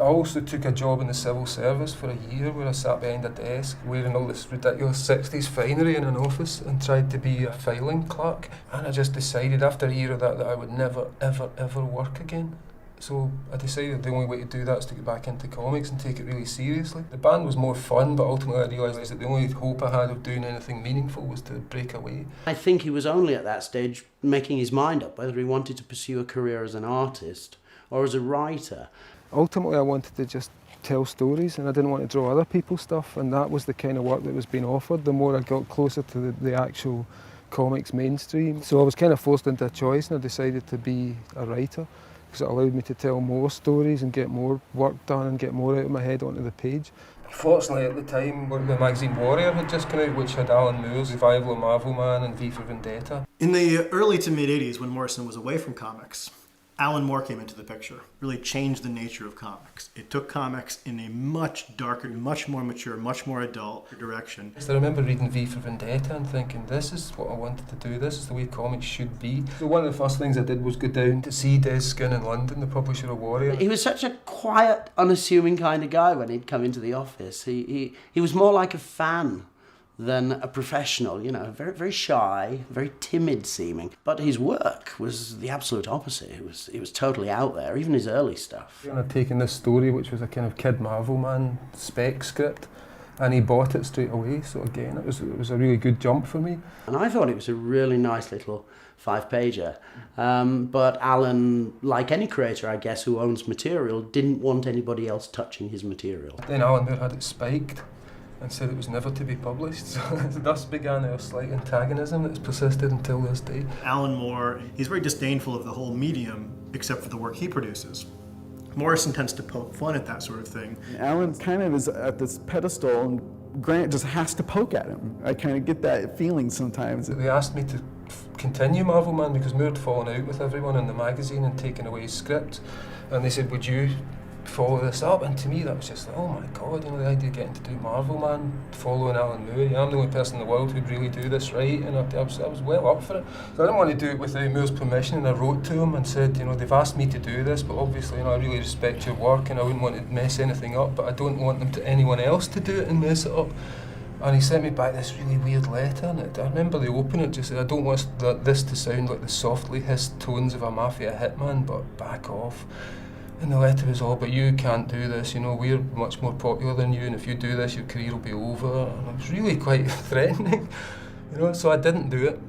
also took a job in the civil service for a year where I sat behind a desk wearing all this ridiculous 60s finery in an office and tried to be a filing clerk. And I just decided after a year of that I would never, ever, ever work again. So I decided the only way to do that is to get back into comics and take it really seriously. The band was more fun, but ultimately I realised that the only hope I had of doing anything meaningful was to break away. I think he was only at that stage making his mind up whether he wanted to pursue a career as an artist or as a writer. Ultimately I wanted to just tell stories and I didn't want to draw other people's stuff, and that was the kind of work that was being offered the more I got closer to the actual comics mainstream. So I was kind of forced into a choice and I decided to be a writer, because it allowed me to tell more stories and get more work done and get more out of my head onto the page. Fortunately at the time the magazine Warrior had just come out, which had Alan Moore's revival of Marvel Man and V for Vendetta. In the early to mid 80s, when Morrison was away from comics, Alan Moore came into the picture, really changed the nature of comics. It took comics in a much darker, much more mature, much more adult direction. I remember reading V for Vendetta and thinking, this is what I wanted to do, this is the way comics should be. So one of the first things I did was go down to see Des Skin in London, the publisher of Warrior. He was such a quiet, unassuming kind of guy when he'd come into the office. He was more like a fan than a professional, you know, very, very shy, very timid seeming. But his work was the absolute opposite. It was totally out there, even his early stuff. I'd taken this story, which was a kind of Kid Marvel Man spec script, and he bought it straight away. So again, it was a really good jump for me. And I thought it was a really nice little 5-pager. But Alan, like any creator, I guess, who owns material, didn't want anybody else touching his material. Then Alan Moore had it spiked and said it was never to be published. So thus began our slight antagonism that's persisted until this day. Alan Moore, he's very disdainful of the whole medium, except for the work he produces. Morrison tends to poke fun at that sort of thing. Alan kind of is at this pedestal and Grant just has to poke at him. I kind of get that feeling sometimes. They asked me to continue Marvel Man because Moore had fallen out with everyone in the magazine and taken away his script. And they said, would you follow this up? And to me that was just like, oh my god, you know, the idea of getting to do Marvel Man, following Alan Moore. I'm the only person in the world who'd really do this right, and I was well up for it. So I didn't want to do it without Moore's permission, and I wrote to him and said, you know, they've asked me to do this, but obviously, you know, I really respect your work and I wouldn't want to mess anything up, but I don't want anyone else to do it and mess it up. And he sent me back this really weird letter, and I remember the opener just said, I don't want this to sound like the softly hissed tones of a mafia hitman, but back off. And the letter was all, but you can't do this, you know, we're much more popular than you, and if you do this, your career will be over. And it was really quite threatening, you know, so I didn't do it.